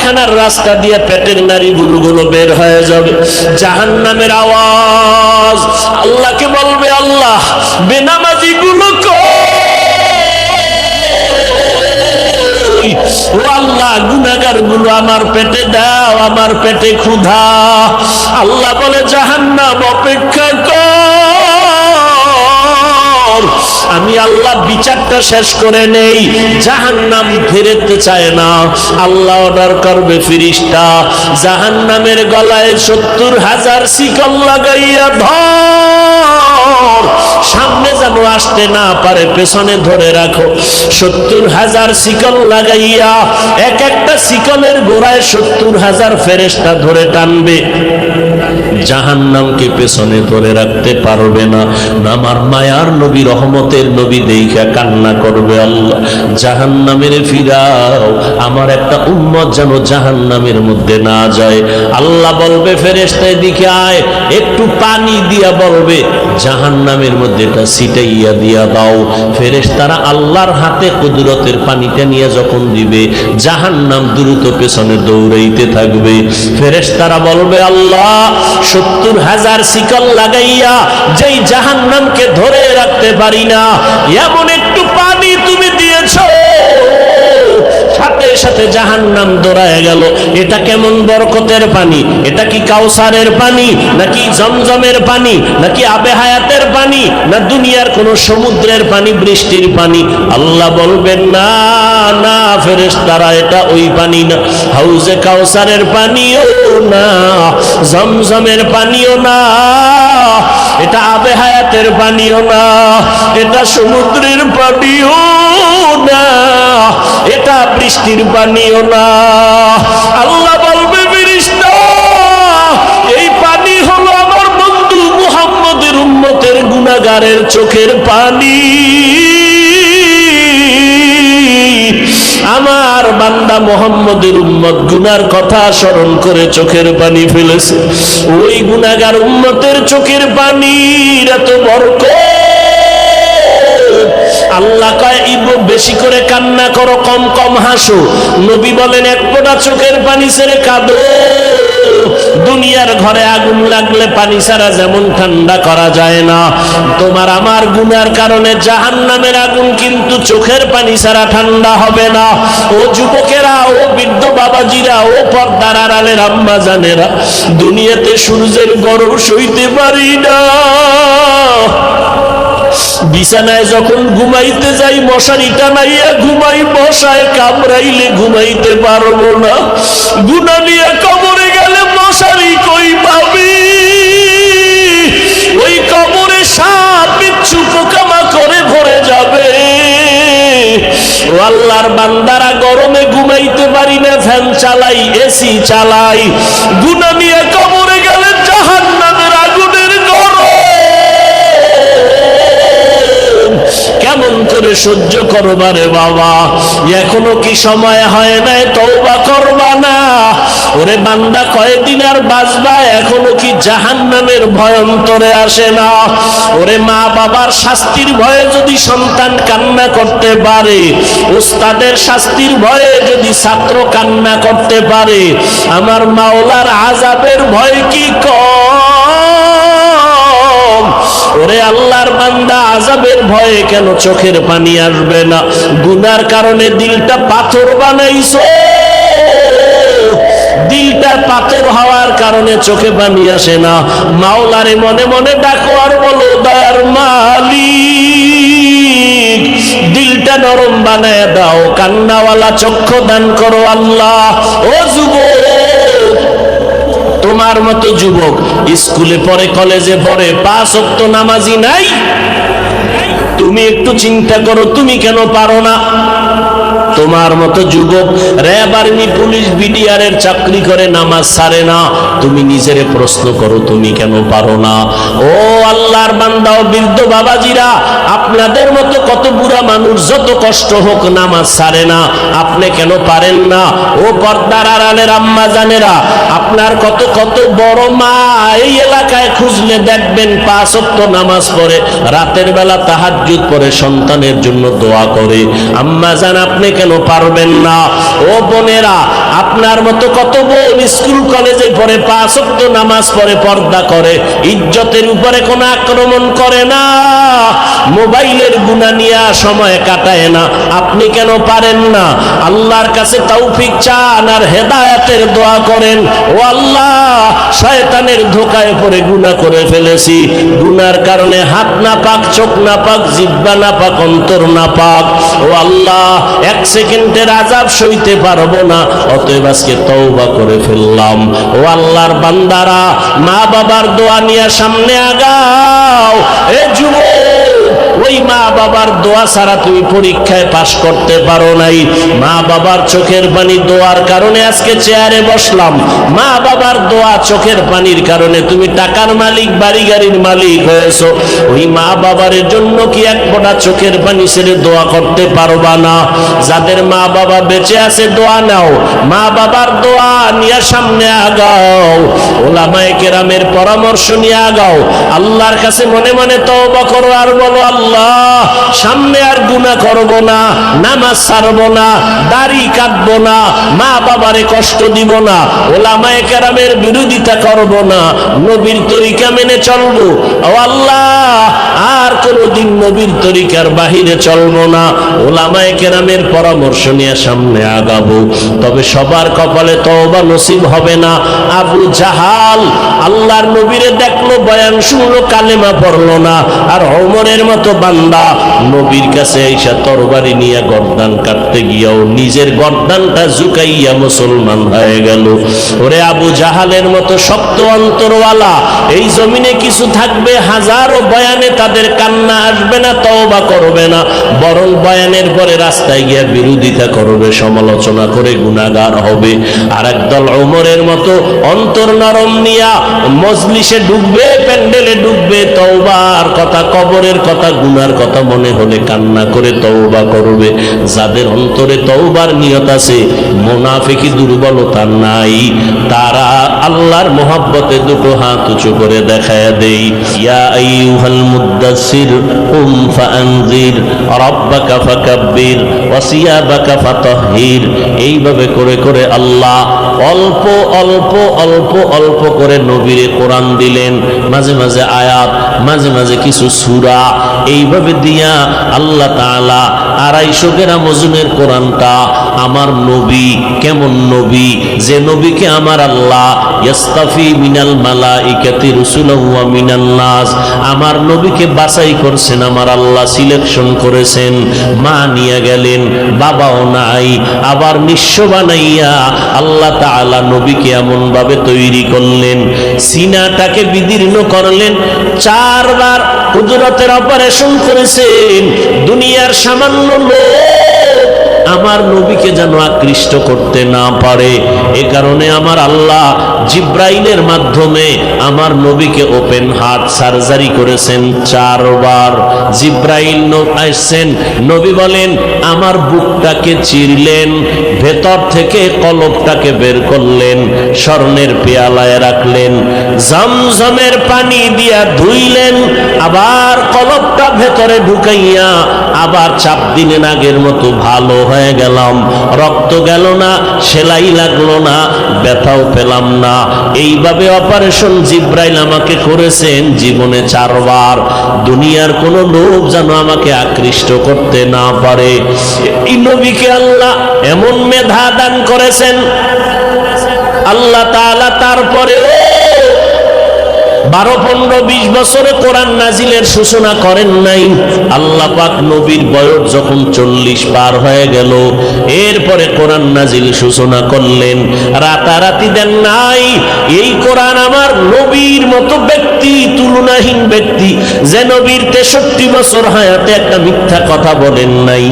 পায়খানার রাস্তা দিয়ে পেটের নাড়িগুলো বের হয়ে যাবে, জাহান্নামের আওয়াজ। আল্লাহকে বলবে, আল্লাহ বেনামাজি গুলো ও আল্লাহ, গুনাহগার গুলো আমার পেটে দাও, আমার পেটে ক্ষুধা। আল্লাহ বলে, জাহান্নাম অপেক্ষা কর, আমি আল্লাহ বিচারটা শেষ করে নেই। জাহান্নাম ফিরতে চায় না, আল্লাহ অর্ডার করবে ফিরিস্তা, জাহান্নামের গলায় 70,000 শিকল লাগাইয়া ধর, সামনে যেন আসতে না পারে, পেছনে ধরে রাখো। 70,000 শিকল লাগাইয়া, এক একটা শিকলের গোড়ায় 70,000 ফেরেশতা ধরে টানবে, জাহান্নামকে পেছনে ধরে রাখতে পারবে না। আমার মায়ার নবী, রহমতের নবী দেইখা কান্না করবে, আল্লাহ জাহান্নামের ফিরাও, আমার একটা উম্মত যেন জাহান্নামের মধ্যে না যায়। আল্লাহ বলবে, ফেরেশতা এদিকে আয়, একটু পানি দিয়া বলবে জাহান্নামের মধ্যে এটা ছিটাইয়া দিয়া দাও। ফেরেশতারা আল্লাহর হাতে কুদরতের পানিটা নিয়ে যখন দিবে, জাহান্নাম দ্রুত পেছনে দৌড়াইতে থাকবে। ফেরেশতারা বলবে, আল্লাহ 70,000 শিকল লাগাইয়া যেই জাহান্নামকে ধরে রাখতে পারি না, এমন একটু পানি তুমি দিয়েছো, সাথে সাথে জাহান্নাম দৌড়ায় গেল। এটা কেমন বরকতের পানি? এটা কি কাউসারের পানি, নাকি জমজমের পানি, নাকি আবে হায়াতের পানি, না দুনিয়ার কোন সমুদ্রের পানি, বৃষ্টির পানি? আল্লাহ বলবেন, না না ফেরেশতারা, এটা ওই পানি না, হাউজে কাউসারের পানিও না, জমজমের পানিও না, এটা আবে হায়াতের পানিও না, এটা সমুদ্রের পানিও না, এটা বৃষ্টির পানিও না। আল্লাহ বলবে, ফেরেশতা এই পানি হলো আমার বন্ধু মুহাম্মদের উম্মতের গুনাহগারের চোখের পানি। আমার বান্দা মুহাম্মদের উম্মত গুনার কথা স্মরণ করে চোখের পানি ফেলেছে, ওই গুনাহগার উম্মতের চোখের পানির এত বরকত। আল্লাহ কয়, বেশি করে কান্না করো, কম কম হাসো। নবী বলেন, এক ফোঁটা চোখের পানি ছেড়ে কাঁদো। দুনিয়ার ঘরে আগুন লাগলে পানি ছাড়া যেমন ঠান্ডা করা যায় না, তোমার আমার গুনার কারণে জাহান্নামের আগুন কিন্তু চোখের পানি ছাড়া ঠান্ডা হবে না। ও যুবকেরা, ও বৃদ্ধ বাবাজিরা, ও পর্দার আড়ালের আম্মা জানেরা, দুনিয়াতে সূর্যের গরম সইতে পারি না, বিছানায় যখন ঘুমাইতে যাই মশারি টানাইয়া ঘুমাই, মশায় কামড়াইলে ঘুমাইতে পারবো না, গুনাহ নিয়ে কবরে গেলে মশারি কই পাবি, ওই কবরে সাপ বিচ্ছু পোকামাকড়ে ভরে যাবে। ও আল্লাহর বান্দারা, গরমে ঘুমাইতে পারি না, ফ্যান চালাই, এসি চালাই, গুনাহ নিয়ে কবরে গেলে জাহান্নামের আগুনের গরম কেমন করে সহ্য করবা রে বাবা? এখনো কি সময় হয় নাই তওবা করবা না? ওরে বান্দা, কয়দিন আর বাঁচবা? এখনো কি জাহান্নামের ভয় অন্তরে আসে না? ওরে মা বাবার শাস্তির ভয়ে যদি সন্তান কান্না করতে পারে, উস্তাদের শাস্তির ভয়ে যদি ছাত্র কান্না করতে পারে, আমার মাওলার আযাবের ভয় কি কম? ওরে আল্লাহর বান্দা, আযাবের ভয়ে কেন চোখের পানি আসবে না? গুনার কারণে দিলটা পাথর বানাইছো, দিলটা পাথর হওয়ার কারণে চোখে পানি আসে না। মাওলারে মনে মনে ডাকো আর বলো, দয়ার মালিক দিলটা নরম বানায় দাও, কান্নাওয়ালা চক্ষু দান করো আল্লাহ। ও যুবক, তোমার মতো যুবক স্কুলে পড়ে, কলেজে পড়ে, 5 ওয়াক্ত নামাজি নাই, তুমি একটু চিন্তা করো, তুমি কেন পারো না? তোমার মতো যুবক র্যাব, আর্মি, পুলিশ, বিডিআর এর চাকরি করে, নামাজ ছাড়ে না, তুমি নিজেরে প্রশ্ন করো, তুমি কেন পারো না? ও আল্লাহর বান্দা ও বৃদ্ধ বাবাজিরা, আপনাদের মতো কত বুড়া মানুষ যত কষ্ট হোক নামাজ ছাড়ে না, আপনি কেন পারেন না? ও পর্দার আড়ালের আম্মা জানেরা, আপনার কত কত বড় মা এই এলাকায় খুঁজলে দেখবেন 5 ওয়াক্ত নামাজ পড়ে, রাতের বেলা তাহাজ্জুদ পড়ে, সন্তানের জন্য দোয়া করে। আম্মা জান, আপনি কেন কেন পারবেন না? ও বোনেরা, আপনার মতো কত বোন স্কুল কলেজে পড়ে, 5 ওয়াক্ত নামাজ পড়ে, পর্দা করে, ইজ্জতের উপরে কোনো আক্রমণ করে না, মোবাইলের গুনাহ নিয়ে সময় কাটায় না। আপনি কেন পারেন না? আল্লাহর কাছে তৌফিক চান আর হেদায়েতের দোয়া করেন। ও আল্লাহ, শয়তানের ধোঁকায় পড়ে গুনাহ করে ফেলেছি, গুনার কারণে হাত না পাক, চোখ না পাক, জিহ্বা না পাক, অন্তর না পাক। ও আল্লাহ, 1 সেকেন্ডের আযাব সইতে পারবো না, অতএব আজকে তওবা করে ফেললাম। ও আল্লাহর বান্দারা, মা বাবার দোয়া নিয়ে সামনে আগাও। এ যুবক, ওই মা বাবার দোয়া ছাড়া তুমি পরীক্ষায় পাশ করতে পারো নাই। মা বাবার চোখের পানি দোয়ার কারণে আজকে চেয়ারে বসলাম। মা বাবার দোয়া চোখের পানির কারণে তুমি টাকার মালিক, বাড়ি গাড়ির মালিক হয়েছো। ওই মা বাবার জন্য কি এক ফোঁটা চোখের পানি ছেড়ে দোয়া করতে পারবা না? যাদের মা বাবা বেঁচে আছে দোয়া নাও, মা বাবার দোয়া নিয়ে সামনে আগাও, ওলামায়ে কেরামের পরামর্শ নিয়ে আগাও। আল্লাহর কাছে মনে মনে তওবা করো আর বলো, আল্লাহ, সামনে আর গুনাহ করব না, নামাজ ছাড়ব না, দাড়ি কাটবো না, মা বাবারে কষ্ট দিব না, ওলামায়ে কেরামের বিরোধিতা করব না, নবীর তরিকা মেনে চলবো। ও আল্লাহ, আর কোনদিন নবীর তরিকার বাহিরে চলবো না, ওলামায়ে কেরামের পরামর্শ নিয়ে সামনে আগাবো। তবে সবার কপালে তওবা নসিব হবে না। আবু জাহাল আল্লাহর নবীরে দেখলো, বয়ান শুনলো, কালেমা পড়লো না, আর ওমরের মতো বান্দা নবীর কাছে এসে তরবারি নিয়ে গর্দান কাটতে গিয়েও নিজের গর্দানটা ঝুঁকাইয়া মুসলমান হয়ে গেল। ওরে আবু জাহালের মতো শক্ত অন্তরওয়ালা এই জমিনে কিছু থাকবে, হাজারো বয়ানে তাদের কান্না আসবে না, তওবা করবে না, বরং বয়ানের পরে রাস্তায় গিয়ে বিরোধিতা করবে, সমালোচনা করে গুনাহগার হবে। আর একদল ওমরের মতো অন্তর নরম নিয়া মজলিসে ঢুকবে, প্যান্ডেলে ঢুকবে, তওবার কথা, কবরের কথা, গুনার কথা মনে হলে কান্না করে তওবা করবে। যাদের অন্তরে তওবার নিয়ত আছে, মুনাফিকি দুর্বলতা নাই, তারা আল্লাহর মহব্বতে দুটো হাত উঁচু করে দেখায় দেই, ইয়া আইয়ুহাল মুদ্দাসসির কুম ফাআনজির রাব্বাকা ফাকাব্বির ওয়া সিয়াবাকা ফাতাহহির। এইভাবে করে করে আল্লাহ অল্প অল্প অল্প অল্প করে নবীরে কোরআন দিলেন, মাঝে মাঝে আয়াত, মাঝে মাঝে কিছু সূরা, এইভাবে দিয়া আল্লাহ তাআলা 250 গ্রাম ওজনের কোরআনটা আমার নবী, কেমন নবী, যে নবীকে আমার আল্লাহ ইয়াস্তাফি মিনাল মালাইকাতি রাসূলাহু ওয়া মিনান নাস, আমার নবীকে বাছাই করছেন, আমার আল্লাহ সিলেকশন করেছেন। মা নিয়ে গেলেন, বাবাও নাই, আবার নিঃস্ব বানাইয়া আল্লাহ তাআলা নবীকে এমন ভাবে তৈরি করলেন, সিনাটাকে বিদীর্ণ করলেন, 4 বার কুদরতের অপারেশন করেছেন। দুনিয়ার সামান্য লোক আমার নবীকে যেন আকৃষ্ট করতে না পারে, এ কারণে আমার আল্লাহ জিব্রাইলের মাধ্যমে আমার নবীকে ওপেন হার্ট সার্জারি করেছেন 4 বার। জিব্রাইল আসছেন, নবী বলেন, আমার বুকটাকে চিরলেন, ভেতর থেকে কলবটাকে বের করলেন, স্বর্ণের পেয়ালায় রাখলেন, জমজমের পানি দিয়া ধুইলেন, আবার কলবটা ভেতরে ঢুকাইয়া আবার চাপ দিলেন, আগের মতো ভালো হয়ে গেলাম, রক্ত গেল না, সেলাই লাগলো না, ব্যথাও পেলাম না। এইভাবে অপারেশন জিব্রাইল আমাকে করেছেন জীবনে 4 বার। দুনিয়ার কোন লোক যেন আমাকে আকৃষ্ট করতে না পারে। এই নবীকে আল্লাহ এমন মেধা দান করেছেন আল্লাহ তাআলা। তারপরে 12, 15, 20 বছরে কোরআন নাজিলের সূচনা করেন নাই। আল্লাহ পাক নবীর বয়স যখন 40 পার হয়ে গেল, এরপরে কোরআন নাজিল সূচনা করলেন। রাতারাতি দেন নাই। এই কোরআন আমার নবীর মতো ব্যক্তি, তুলনাহীন ব্যক্তি, যে নবীর 63 বছর হায়াতে একটা মিথ্যা কথা বলেন নাই।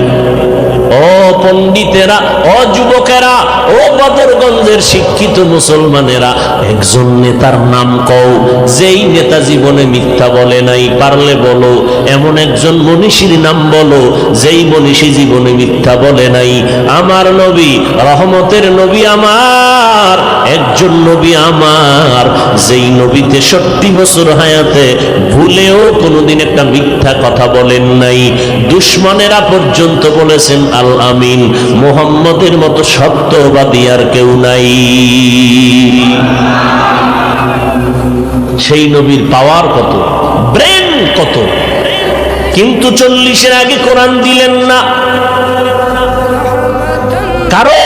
ও পণ্ডিতেরা, ও যুবকেরা, ও বদরগঞ্জের শিক্ষিত মুসলমানেরা, একজন নেতার নাম কও যেই নেতা জীবনে মিথ্যা বলে নাই, পারলে বলো। এমন একজন মনীষীর নাম বলো যেই মনীষী জীবনে মিথ্যা বলে নাই। আমার নবী, রহমতের নবী আমার, একজন নবী আমার, যেই নবী 63 বছর হায়াতে ভুলেও কোনোদিন একটা মিথ্যা কথা বলেন নাই। দুশমনেরা পর্যন্ত বলেছেন আল আমিন, মুহাম্মদের মতো সত্যবাদী আর কেউ নাই। সেই নবীর পাওয়ার কত, ব্রেন কত, কিন্তু 40-এর আগে কোরআন দিলেন না। কারণ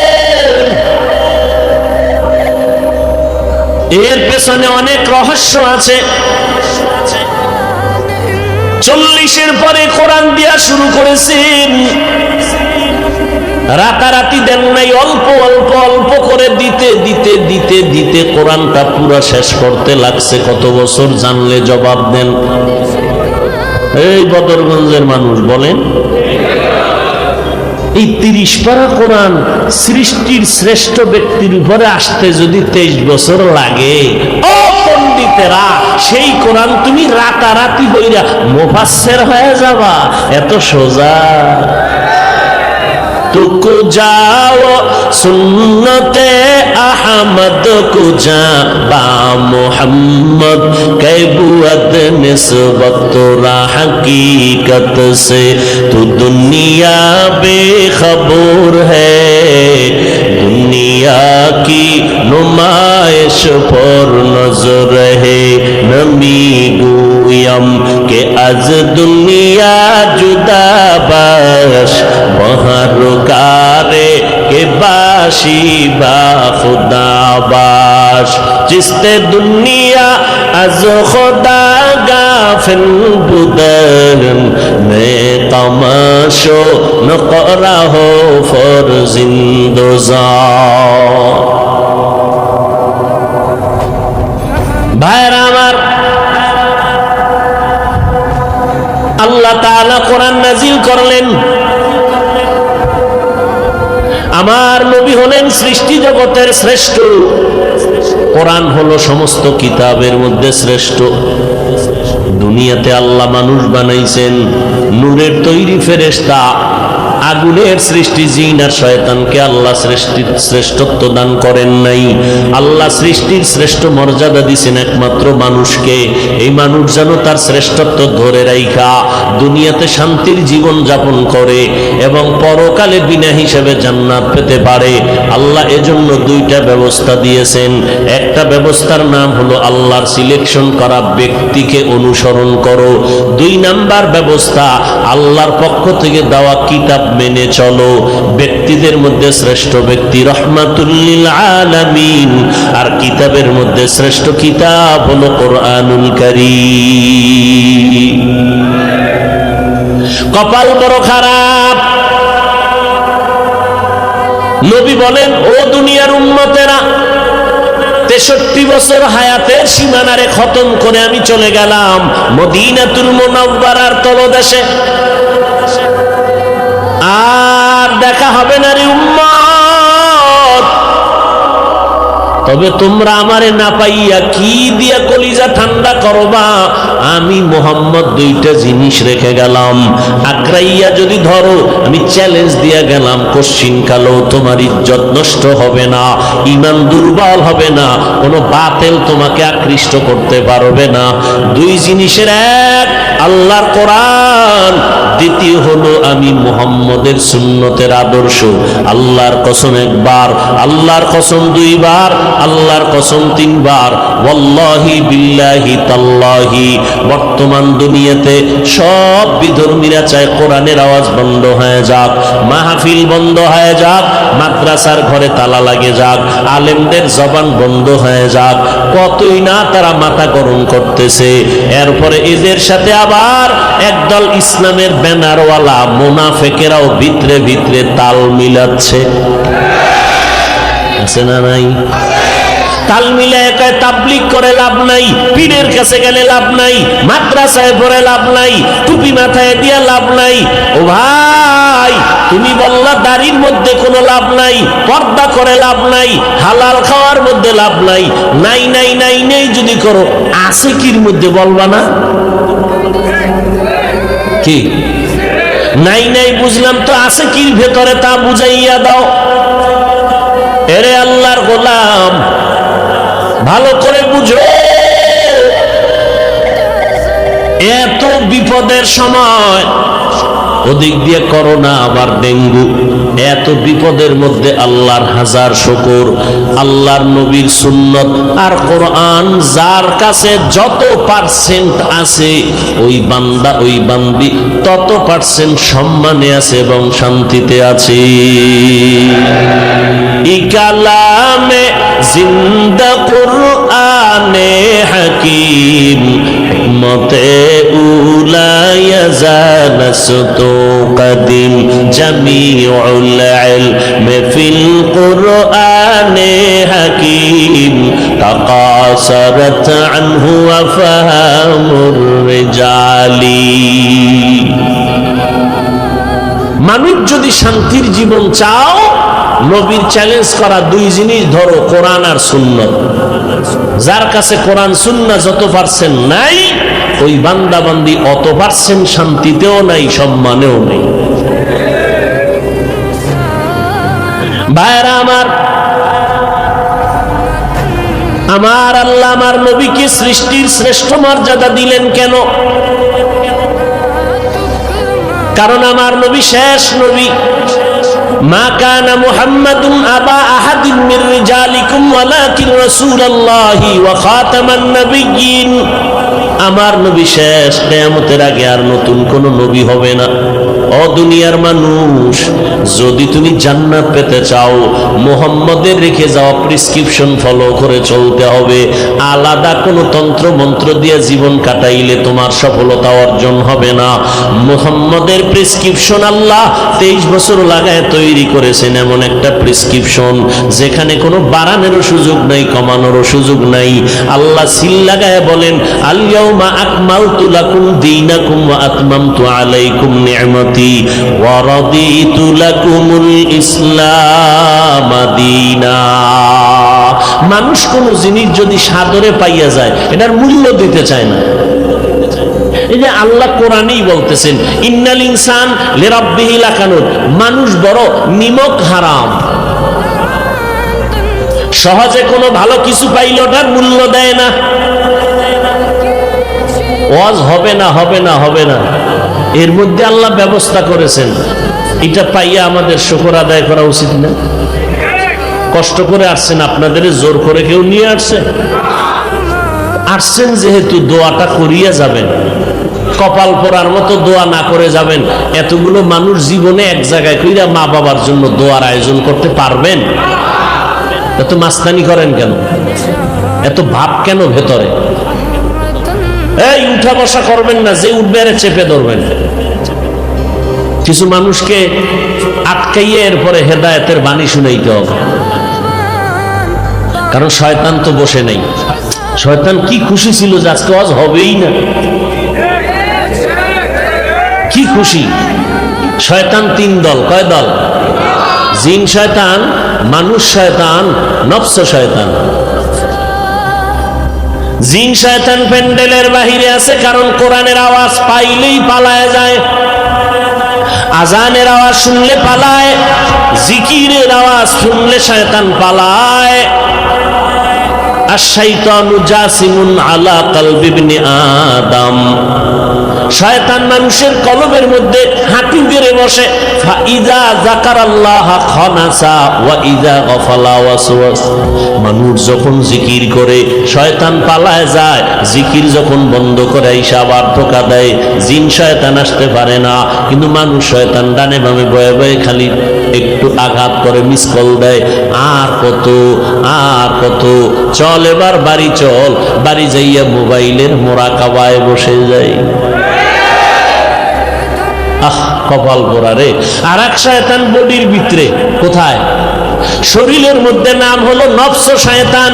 এর পেছনে অনেক রহস্য আছে। 40-এর পরে কোরআন দেয়া শুরু করেছেন, রাতারাতি দেন নাই, অল্প অল্প অল্প করে দিতে দিতে দিতে দিতে কোরআনটা পুরো শেষ করতে লাগছে কত বছর জানলে জবাব দেন। এই বদরগঞ্জের মানুষ বলেন, এই 30 পারা কোরআন সৃষ্টির শ্রেষ্ঠ ব্যক্তির উপরে আসতে যদি 23 বছর লাগে, ও পণ্ডিতেরা, সেই কোরআন তুমি রাতারাতি বইরা মুফাসসির হয়ে যাবা? এত সোজা? तुको जाओ सुन्नते अहमद को जा बा मोहम्मद कैबुअत निस्बत हकीकत से तू दुनिया बेखबर है दुनिया की नुमाइश पर नजर है नमी गुयम के आज दुनिया जुदा बाश बहर गारे के बाशी बा खुदा बाश जिसते दुनिया अज खुदा गाफिल बुदन मैं तमाशो न करा हो फर जिंदोजा। भाईरा আমার, আল্লাহ তাআলা কোরআন নাজিল করলেন। আমার নবী হলেন সৃষ্টি জগতের শ্রেষ্ঠ, কোরআন হলো সমস্ত কিতাবের মধ্যে শ্রেষ্ঠ। দুনিয়াতে আল্লাহ মানুষ বানাইছেন, নূরের তৈরি ফেরেশতা, আগুনের সৃষ্টি জিন আর শয়তানকে আল্লাহ শ্রেষ্ঠত্ব দান করেন নাই। আল্লাহ সৃষ্টির শ্রেষ্ঠ মর্যাদা দিয়েছেন একমাত্র মানুষকে। এই মানুষ যেন তার শ্রেষ্ঠত্ব ধরে রাইখা দুনিয়াতে শান্তির জীবন যাপন করে এবং পরকালে বিনা হিসেবে জান্নাত পেতে পারে। আল্লাহ এজন্য দুইটা ব্যবস্থা দিয়েছেন। একটা ব্যবস্থার নাম হলো আল্লাহর সিলেকশন করা ব্যক্তিকে অনুসরণ করো। 2 নাম্বার ব্যবস্থা আল্লাহর পক্ষ থেকে দেওয়া কিতাব মেনে চলো। ব্যক্তিদের মধ্যে শ্রেষ্ঠ ব্যক্তি রহমাতুল লিল আলামিন, আর কিতাবের মধ্যে শ্রেষ্ঠ কিতাব হলো কোরআনুল কারীম। কপাল বড় খারাপ। নবী বলেন, ও দুনিয়ার উম্মতেরা, 63 বছর হায়াতের সীমানারে খতম করে আমি চলে গেলাম মদিনাতুল মুনাওয়ারার তলদেশে, আর দেখা হবে না রে উম্মত। তবে তোমরা আমারে না পাইয়া কি দিয়া কলিজা ঠান্ডা করবা? আমি মুহাম্মদ 2টা জিনিস রেখে গেলাম, আঁকড়াইয়া যদি ধরো, আমি চ্যালেঞ্জ দিয়া গেলাম, কোশ্চিন কালো তোমার ইজ্জত নষ্ট হবে না, ঈমান দুর্বল হবে না, কোনো বাতিল তোমাকে আকৃষ্ট করতে পারবে না। 2 জিনিসের এক আল্লাহর কোরআন, দ্বিতীয় হলো আমি মুহাম্মদের সুন্নতের আদর্শ। আল্লাহর কসম একবার, আল্লাহর কসম 2 বার, আল্লাহর কসম 3 বার। ওয়াল্লাহি বিল্লাহি তাল্লাহি, বর্তমান দুনিয়াতে সব বিধর্মীরা চায় কোরআনের আওয়াজ বন্ধ হয়ে যাক, মাহফিল বন্ধ হয়ে যাক, মাদ্রাসার ঘরে তালা লাগে যাক, আলেমদের জবান বন্ধ হয়ে যাক, কতই না তারা মাথা গরম করতেছে। এরপরে এদের সাথে আবার একদল ইসলামের ব্যানারওয়ালা মুনাফিকেরাও ভিতরে ভিতরে তাল মিলাচ্ছে, আছে না নাই? তাল মিলায় কয় তাবলীগ করে লাভ নাই, পীরের কাছে গেলে লাভ নাই, মাদ্রাসায় পড়ে লাভ নাই, টুপি মাথায় দিয়া লাভ নাই। ও ভাই, তুমি বললা দাড়ির মধ্যে কোনো লাভ নাই, পর্দা করে লাভ নাই, হালাল খাওয়ার মধ্যে লাভ নাই। নাই নাই নাই নাই যদি করো, আছে কির মধ্যে বলবা না? কি নাই নাই বুঝলাম তো, আছে কির ভেতরে তা বুঝাইয়া দাও। এরে আল্লাহর গোলাম, ভালো করে বুঝো, এত বিপদের সময়, ওদিক দিয়ে করোনা আবার ডেঙ্গু, এত বিপদের মধ্যে আল্লাহর হাজার শুকর, আল্লাহর নবীর সুন্নত আর কোরআন যার কাছে যত পার্সেন্ট আছে ওই বান্দা ওই বান্দি তত পার্সেন্ট সম্মানে আছে এবং শান্তিতে আছে। ইকালামে জিন্দা কুরআনে হাকিম মতে উলায়া জানাসতু কদিম জামিউল ইলম ফিল কুরআনে হাকিম তাকাসারাত আনহু আফহামুর রিজালি। মানুষ যদি শান্তির জীবন চাও, নবীর চ্যালেঞ্জ করা দুই জিনিস ধরো, কোরআন আর সুন্নাত। যার কাছে কোরআন সুন্নাহ যত পার্সেন্ট নাই, ওই বান্দা বান্দি অত পার্সেন্ট শান্তিতেও নাই, সম্মানেও নেই। ভাইরা আমার, আমার আল্লাহ আমার নবীকে সৃষ্টির শ্রেষ্ঠ মর্যাদা দিলেন কেন? কারণ আমার নবী শেষ নবী। মা কানা মুহাম্মাদুন আবা আহাদিন মির রিজালিকুম ওয়ালাকিন রাসূলুল্লাহি ওয়া খাতামান নাবিয়্যিন। আমার নবী শেষ, কিয়ামতের আগে আর নতুন কোন নবী হবে না। ও দুনিয়ার মানুষ, যদি তুমি জান্নাত পেতে চাও, মুহাম্মদের রেখে যাওয়া প্রেসক্রিপশন ফলো করে চলতে হবে। আলাদা কোনো তন্ত্র মন্ত্র দিয়ে জীবন কাটাইলে তোমার সফলতা অর্জন হবে না। মুহাম্মদের প্রেসক্রিপশন আল্লাহ 23 বছর লাগায় তৈরি করেছেন, এমন একটা প্রেসক্রিপশন যেখানে কোনো বাড়ানোরও সুযোগ নাই, কমানোরও সুযোগ নাই। আল্লাহ সিল লাগায় বলেন, আল ইয়াউমা আকমালতু লাকুম দীনাকুম ওয়া আতমামতু আলাইকুম নি'মাতি ওয়া রাদিতু লাকুমুল ইসলাম দীনা। মানুষ কোন জিনিস যদি সাদরে পাইয়া যায়, এটার মূল্য দিতে চায় না। এই যে আল্লাহ কোরআনেই বলতেছেন, ইন্নাল ইনসান লিরাব্বিহি লাকানুত, মানুষ বড় নিমক হারাম। সহজে কোনো ভালো কিছু পাইলে ওটার মূল্য দেয় না। ওয়াজ হবে না, হবে না, হবে না, এর মধ্যে আল্লাহ ব্যবস্থা করেছেন। এটা পাইয়া আমাদের শুকর আদায় করা উচিত না? কষ্ট করে আসছেন, আপনাদের জোর করে কেউ নিয়ে আসছেন? আসছেন যেহেতু দোয়াটা করিয়া যাবেন, কপাল পরার মতো দোয়া না করে যাবেন। এতগুলো মানুষ জীবনে এক জায়গায় কইরা মা বাবার জন্য দোয়ার আয়োজন করতে পারবেন? এত মাস্তানি করেন কেন? এত ভাব কেন ভেতরে? এই উঠা বসা করবেন না, যে উঠবে আরে চেপে ধরবেন। কিছু মানুষকে আটকাইয়ে এরপরে হেদায়েতের বাণী শুনাইতে হবে, কারণ শয়তান তো বসে নেই। শয়তান কি খুশি ছিল যে আজকে ওয়াজ হবেই না, কি খুশি। শয়তান 3 দল। কয় দল? জিন শয়তান, মানুষ শয়তান, নফস শয়তান। জিন শয়তান প্যান্ডেলের বাহিরে আছে, কারণ কোরআনের আওয়াজ পাইলেই পালায় যায়, আজানের আওয়াজ শুনলে পালায়, জিকিরের আওয়াজ শুনলে শয়তান পালায়। আশ-শাইতানু জাসিমুন আলা কলবি ইবনে আদম। শয়তান মানুষের কলবের মধ্যে হাঁটু গেড়ে বসে। ফাইজা যাকারাল্লাহ খানাসা ওয়া ইজা গাফালা ওয়াসওয়াস। মানুষ যখন জিকির করে শয়তান পালায় যায়, জিকির যখন বন্ধ করে আইসা আবার ধোঁকা দেয়। জিন শয়তান আসতে পারে না, কিন্তু মানুষ শয়তান ডানে বামে বয়ে বয়ে খালি একটু আঘাত করে, মিস কল দেয়। আর কত, আর কত। চল এবার বাড়ি চল, বাড়ি যাইয়া মোবাইলের মোরাকাবায় বসে যাই। আহ, কপাল পোড়া রে। আর এক শয়তান বডির ভিতরে, কোথায়? শরীরের মধ্যে, নাম হলো নফস শয়তান।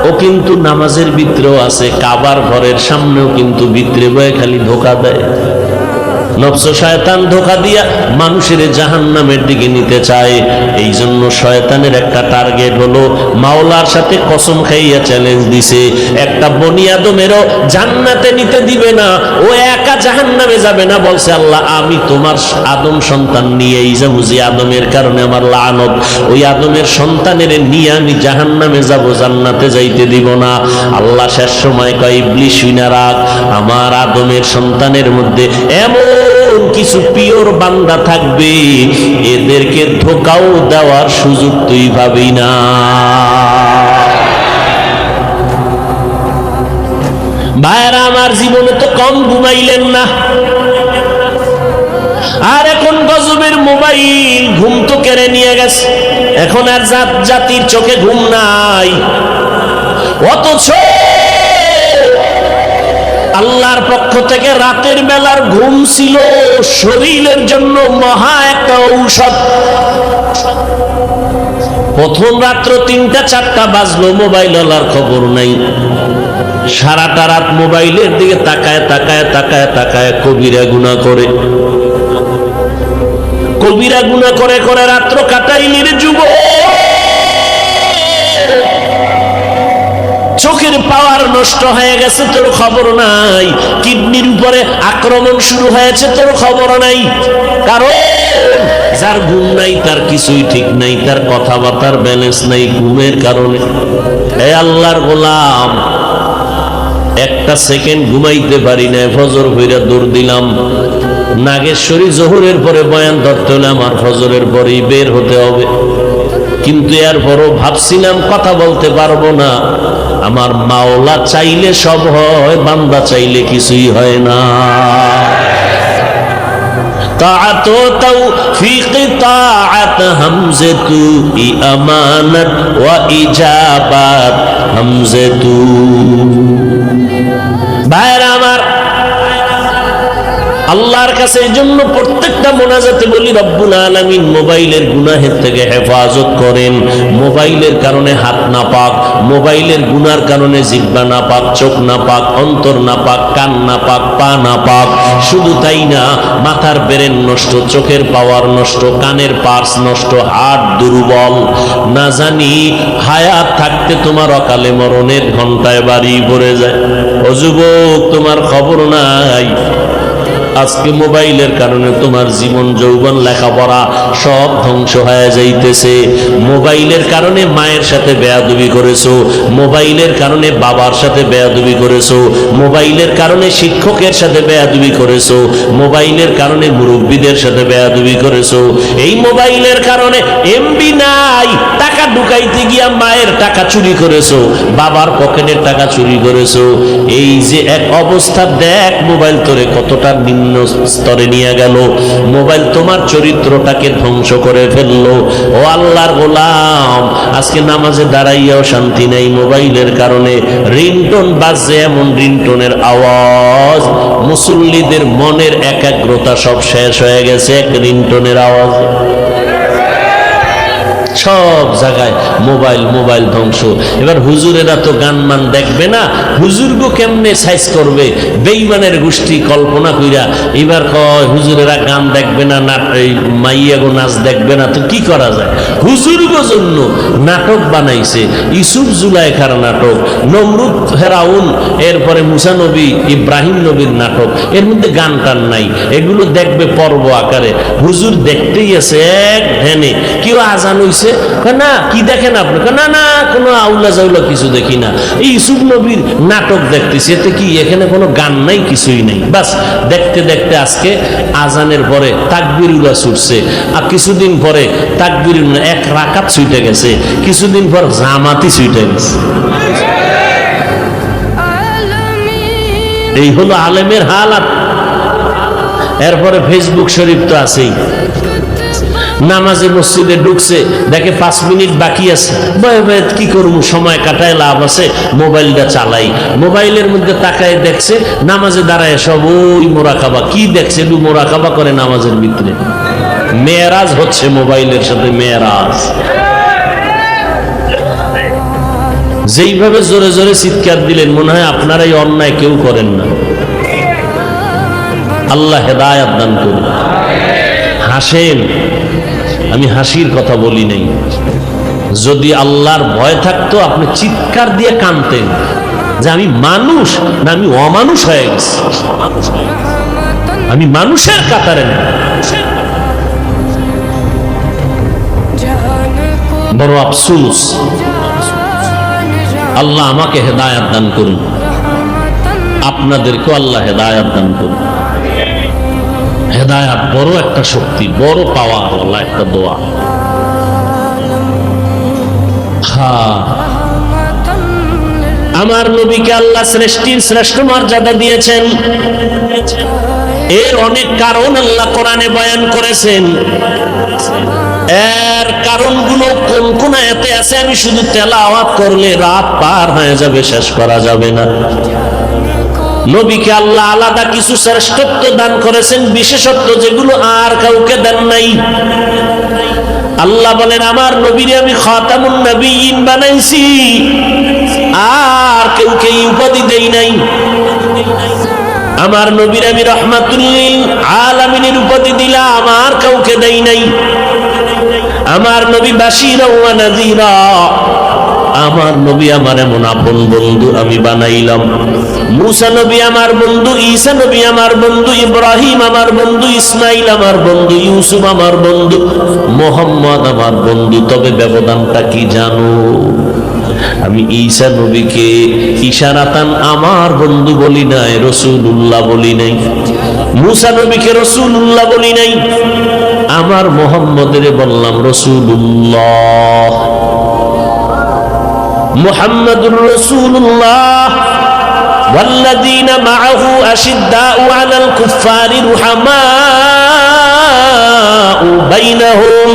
ও কিন্তু নামাজের ভিতরেও আছে, কাবার ঘরের সামনেও কিন্তু ভিতরে বয়ে খালি ধোকা দেয়। নফস শয়তান ধোঁকা দিয়া মানুষের জাহান্নামের দিকে নিতে চায়। এই জন্য শয়তানের একটা টার্গেট হলো, মাওলার সাথে কসম খাইয়া চ্যালেঞ্জ দিছে, একটা বনি আদমেরও জান্নাতে নিতে দিবে না, ও একা জাহান্নামে যাবে না। বলছে আল্লাহ আমি তোমার আদম সন্তান নিয়েই যাবো, যে আদমের কারণে আমার লানত, ওই আদমের সন্তানের নিয়ে আমি জাহান্নামে যাব, জান্নাতে যাইতে দিব না। আল্লাহ শেষ সময় কয় ইবলিস শুইনা রাখ, আমার আদমের সন্তানের মধ্যে এমন কিছু পিওর বান্দা থাকবে, এদেরকে ধোঁকাও দেওয়ার সুযোগ তুই ভাবি না। ভাইরা আমার, জীবনে তো কম ঘুমাইলেন না, আর এখন গজবের মোবাইল ঘুম তো কেড়ে নিয়ে গেছে। এখন আর জাতির চোখে ঘুম নাই, অথচ আল্লাহর পক্ষ থেকে রাতের বেলার ঘুম ছিল শরীরের জন্য মহা একটা ঔষধ। প্রথম রাত্র 3টা-4টা বাজলো, মোবাইল আলার খবর নাই। সারাটা রাত মোবাইলের দিকে তাকায় তাকায় তাকায় তাকায় কবিরা গুনাহ করে, কবিরা গুনাহ করে করে রাত্র কাটাইলির যুবক। চোখের পাওয়ার নষ্ট হয়ে গেছে, তোর খবর নাই। কিডনির উপরে আক্রমণ শুরু হয়েছে, তোর খবর নাই। কারণ যার ঘুম নাই তার কিছুই ঠিক নাই, তার কথাবার্তার ব্যালেন্স নাই ঘুমের কারণে। হে আল্লাহর গোলাম, একটা সেকেন্ড ঘুমাইতে পারি না, ফজর হইরা দৌড় দিলাম। নাগেশ্বরী জোহরের পরে বয়ান ধরতে হলে আমার ফজরের পরেই বের হতে হবে, কিন্তু এরপরও ভাবছিলাম কথা বলতে পারবো না। আমার মাওলা চাইলে সব হয়, বান্দা চাইলে কিছুই হয় না। তাআত তৌফিক তাআত হামজাতু আমানাত ওয়া ইজাবাত হামজাতু। ভাইরা আমার, আল্লাহর কাছে এই জন্য প্রত্যেকটা মোনাজাতে বলি রব্বুল আলামিন মোবাইলের গুনাহের থেকে হেফাজত করেন। মোবাইলের কারণে হাত না পাক, মোবাইলের গুনার কারণে জিহ্বা না পাক, চোখ না পাক, অন্তর না পাক, কান না পাক, পা না পাক। শুধু তাই না, মাথার ব্রেন নষ্ট, চোখের পাওয়ার নষ্ট, কানের পার্স নষ্ট, হার্ট দুর্বল। না জানি হায়াত থাকতে তোমার অকালে মরণের ঘন্টায় বাড়ি পড়ে যায়। ও যুবক, তোমার খবর নাই, আজকে মোবাইলের কারণে তোমার জীবন যৌবন লেখাপড়া সব ধ্বংস হয়ে যাইতেছে। মোবাইলের কারণে মায়ের সাথে বেয়াদবি করেছো, মোবাইলের কারণে বাবার সাথে বেয়াদবি করেছো, মোবাইলের কারণে শিক্ষকের সাথে বেয়াদবি করেছো, মোবাইলের কারণে মুরব্বীদের সাথে বেয়াদবি করেছো। এই মোবাইলের কারণে এমবি নাই, টাকা ঢুকাইতে গিয়া মায়ের টাকা চুরি করেছো, বাবার পকেটের টাকা চুরি করেছো। এই যে এক অবস্থা, দেখ মোবাইল তোরে কতটা নিম্ন স্তরে নিয়ে গেল। মোবাইল তোমার চরিত্রটাকে ধ্বংস করে ফেললো। ও আল্লাহর গোলাম, আজকে নামাজে দাঁড়াইয়াও শান্তি নেই মোবাইলের কারণে। রিংটোন বাজছে, এমন রিংটোনের আওয়াজ, মুসল্লিদের মনের একাগ্রতা সব শেষ হয়ে গেছে এক রিংটোনের আওয়াজ। সব জায়গায় মোবাইল, মোবাইল ধ্বংস। এবার হুজুরেরা তো গান মান দেখবে না, হুজুরগো কেমনে সাইজ করবে? বেঈমানের গোষ্ঠী কল্পনা কইরা এবার কয় হুজুরেরা গান দেখবে না, মাইয়াগো নাচ দেখবে না, তো কি করা যায়? হুজুরগো জন্য নাটক বানাইছে, ইউসুফ জুলাইখার নাটক, নমরুদ ফেরাউন, এরপরে মুসা নবী, ইব্রাহিম নবীর নাটক। এর মধ্যে গান টান নাই, এগুলো দেখবে পর্ব আকারে। হুজুর দেখতেই আছে এক ধ্যানে। কেউ আজান হইছে, না কি দেখেন আপনি? না না, কোনো আউলা জাউলা কিছু দেখি না, এই ইউসুফ নবীর নাটক দেখতেছি। এতে কি, এখানে কোনো গান নাই, কিছুই নাই। বাস দেখতে দেখতে আজকে আজানের পরে তাকবীরুল্লাহ ছুটছে, আর কিছুদিন পরে তাকবীরুল্লাহ এক রাকাত ছুটে গেছে, কিছুদিন পর জামাতি ছুটে গেছে। এই হলো আলেমের হালাত। এরপরে ফেসবুক শরীফ তো আছেই। নামাজে মসজিদে ঢুকছে, দেখে 5 মিনিট বাকি আছে, কি করবো, সময় কাটায়, লাভ আছে, মোবাইলটা চালাই। মোবাইলের মধ্যে তাকায় দেখছে, নামাজে দাঁড়ায় সব ওই মোরাকাবা। কি দেখছে? একটু মোরাকাবা করে নামাজের ভিতরে। মেয়েরাজ হচ্ছে মোবাইলের সাথে, মেয়েরাজ। যেইভাবে জোরে জোরে চিৎকার দিলেন, মনে হয় আপনারাই অন্যায় কেউ করেন না। আল্লাহ হেদায়েত দান করুন। হাসেন, আমি হাসির কথা বলি নাই। যদি আল্লাহর ভয় থাকতো আপনি চিৎকার দিয়ে কাঁদতেন যে আমি মানুষ না আমি অমানুষ হয়ে গেছি, আমি মানুষের কাতারে না। বড় আফসোস, আল্লাহ আমাকে হেদায়েত দান করুন, আপনাদেরকেও আল্লাহ হেদায়েত দান করুন। হেদায়েত বড় একটা শক্তি, বড় পাওয়ার আল্লাহ একটা দোয়া। আমার নবীকে আল্লাহ শ্রেষ্ঠীর শ্রেষ্ঠ মর্যাদা দিয়েছেন। এর অনেক কারণ আল্লাহ কোরআনে বয়ান করেছেন। এর কারণগুলো কোন কোন আয়াতে আছে আমি শুধু তেলাওয়াত করলে রাত পার হয়ে যাবে, শেষ করা যাবে না। নবীকে আল্লাহ আলাদা কিছু শ্রেষ্ঠত্ব দান করেছেন, বিশেষত্ব যেগুলো আর কাউকে দেন নাই। আল্লাহ বলেন আমার নবীরে আমি খাতামুন নবিয়্যিন বানাইছি, আর কেউকে এই উপাধি দেই নাই। আমার নবীর আমি রাহমাতুল লিল আলামিনের উপাধি দিলাম, আর কাউকে দেই নাই। আমার নবী বাশীরা ওয়া নাযীরা, আমার নবী আমার এমন আপন বন্ধু আমি বানাইলাম। মুসা নবী আমার বন্ধু, ঈসা নবী আমার বন্ধু, ইব্রাহিম আমার বন্ধু, ইসমাইল আমার বন্ধু, ইউসুফ আমার বন্ধু, মুহাম্মদ আমার বন্ধু। তবে ব্যবধানটা কি জানো? আমি ঈসা নবীকে ইশারাতান আমার বন্ধু বলি নাই, রাসূলুল্লাহ বলি নাই। মুসা নবীকে রাসূলুল্লাহ বলি নাই। আমার মুহাম্মদের বললাম রাসূলুল্লাহ। মুহাম্মাদুর রাসূলুল্লাহ ওয়াল্লাযীনা মাআহু আশিদ্দাউ আলাল কুফফারি রুহামাউ বাইনাহুম।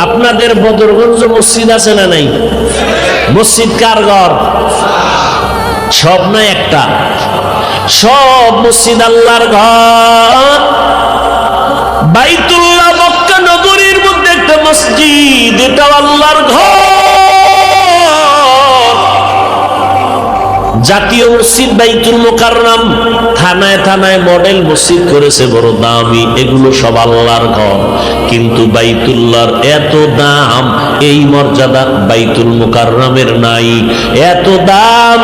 আপনাদের বদরগঞ্জ মসজিদ আছে না নাই? মসজিদ কার ঘর? সব না একটা, সব মসজিদ আল্লাহর ঘর। বাইতুল্লাহ মক্কা নগরীর মধ্যে একটা মসজিদ, এটা আল্লাহর ঘর। জাতীয় মসজিদ বাইতুল মুকাররম, থানায় থানায় মডেল মসজিদ করেছে বড় দামি, এগুলো সব আল্লাহর ঘর। কিন্তু বাইতুল্লাহর এত দাম, এই মর্যাদা বাইতুল মুকাররমের নাই। এত দাম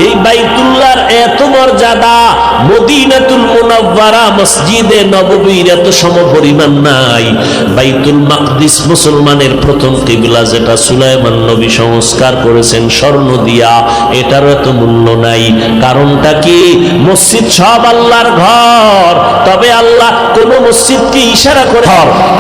এই বাইতুল্লাহর, এত মর্যাদা মদিনাতুল মুনাওয়ারা মসজিদে নববীর এত সমপরিমাণ নাই। বাইতুল মাকদিস মুসলমানের প্রথম কিবলা, যেটা সুলাইমান নবী সংস্কার করেছেন স্বর্ণ দিয়া, এটার এত মূল্য নাই। কারণটা কি? মসজিদ সব আল্লাহর ঘর, তবে আল্লাহ কোন মসজিদকে ইশারা করে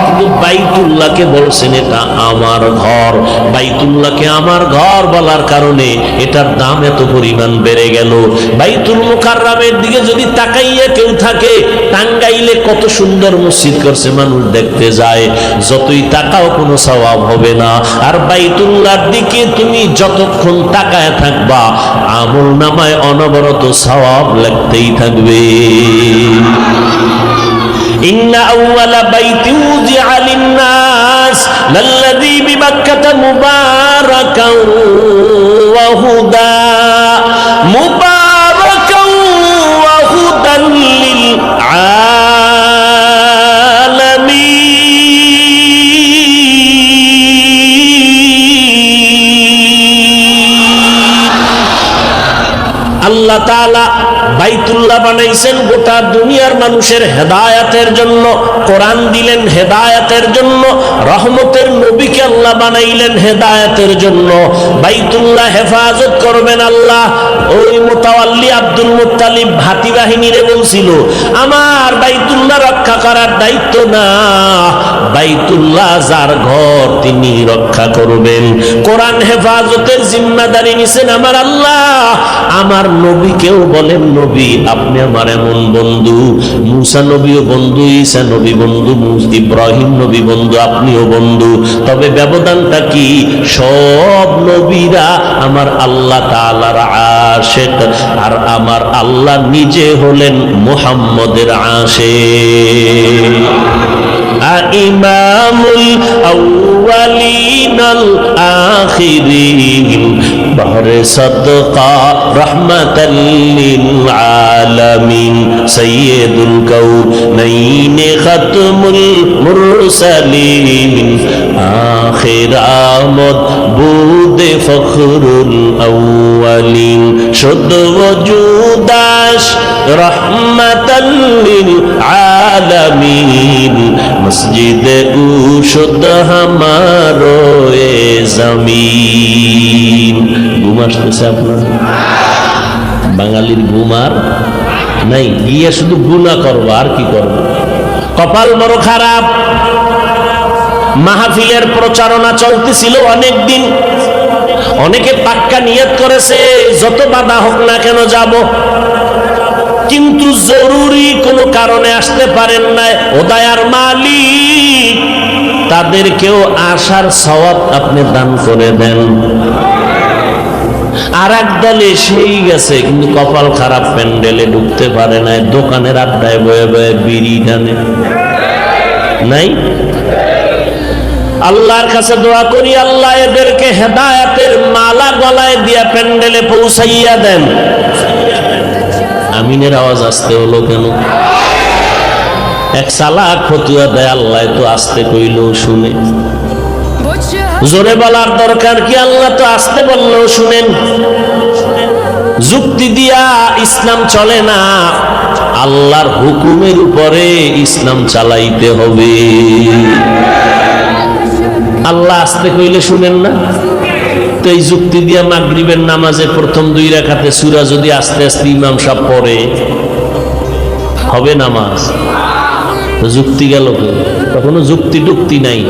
কিন্তু বাইতুল্লাহকে বলছেন এটা আমার ঘর। বাইতুল্লাহকে আমার ঘর বলার কারণে এটার দাম এত পরিমাণ বেড়ে গেল। বাইতুল মুকাররমের দিকে যদি তাকাইয়া কেউ থাকে, টাঙ্গাইলে কত সুন্দর মসজিদ করছে, মানুষ দেখতে যায়, যতই তাকাও কোনো সওয়াব হবে না। আর বাইতুল্লাহর দিকে তুমি যতক্ষণ তাকায় থাকবা, আমল নামায় অনবরত সওয়াব লাগতেই থাকবে। ইন্না আউওয়ালা বাইতি উযিআ লিন-নাস লাল্লাযী বিবাক্কাতা মুবারাকান ওয়া হুদা, মুবারাকান ওয়া হুদান লিল আলামিন। আল্লাহ তাআলা বাইতুল্লাহ বানাইছেন গোটা দুনিয়ার মানুষের হেদায়েতের জন্য। কোরআন দিলেন হেদায়েতের জন্য, রহমতের নবীকে আল্লাহ বানাইলেন হেদায়েতের জন্য। বাইতুল্লাহ হেফাজত করবেন আল্লাহ। ওই মুতাওয়াল্লি আব্দুল মুত্তালিব হাতি বাহিনীরে বলছিল, আমার বাইতুল্লাহ রক্ষা করার দায়িত্ব না, বাইতুল্লাহ যার ঘর তিনি রক্ষা করবেন। কোরআন হেফাজতের জিম্মাদারি নিছেন আমার আল্লাহ। আমার নবীকেও বলেন, নবী আপনি আমার এমন বন্ধু। মুসা নবীও বন্ধু, ঈসা নবী বন্ধু, ইব্রাহিম নবী বন্ধু, আপনিও বন্ধু। তবে ব্যবধানটা কি? সব নবীরা আমার আল্লাহ তাআলার আশিক, আর আমার আল্লাহ নিজে হলেন মুহাম্মদের আশিক। ইমামুল আউয়ালিন আল আখিরিন বহরে সদকা রহমাতাল লিল আলামিন সাইয়্যিদুল কাউনাইন খাতমুল মুরসালিন আখির আমদ বুদে ফখরুল আউয়ালিন শুদ্ধ ওজুদাস রহমাতাল লিল আলামিন মসজিদে উশুদ হামারো এ জমিন। ঘুম আসতেছে আপনার? বাঙালির ঘুম আর নাই, গিয়ে শুধু গুনাহ করবো আর কি করবো। কপাল বড় খারাপ। মাহফিলের প্রচারণা চলতেছিল অনেক দিন, অনেকে পাক্কা নিয়ত করেছে যত বাধা হোক না কেন যাব, কিন্তু জরুরি কোনো কারণে আসতে পারেন না। ও দয়ার মালিক তাদেরকেও আসার সওয়াব আপনি দান করে দেন। আর এক দল এসেই গেছে কিন্তু কপাল খারাপ, প্যান্ডেলে ঢুকতে পারে না, দোকানের আড্ডায় বয়ে বয়ে বিড়ি টানে। নাই? আল্লাহর কাছে দোয়া করি আল্লাহ এদেরকে হেদায়েতের মালা গলায় দিয়া প্যান্ডেলে পৌঁছাইয়া দেন। আমিনের আওয়াজ আসতে হলো কেন? এক সালাক ফতুয়া দেয়, আল্লাহ তো আসতে কইলেও শুনে। জোরে বলার দরকার কি? আল্লাহ তো আসতে বললেও শুনেন। যুক্তি দিয়া ইসলাম চলে না, আল্লাহর হুকুমের উপরে ইসলাম চালাইতে হবে। আল্লাহ আসতে কইলে শুনেন না, তো এই যুক্তি দিয়া মাগরিবের নামাজে প্রথম 2 রাকাতে সূরা যদি আস্তে আস্তে ইমাম সাহেব পড়ে হবে নামাজ? তো যুক্তি গেল কই? কখনো যুক্তি টুক্তি নাই।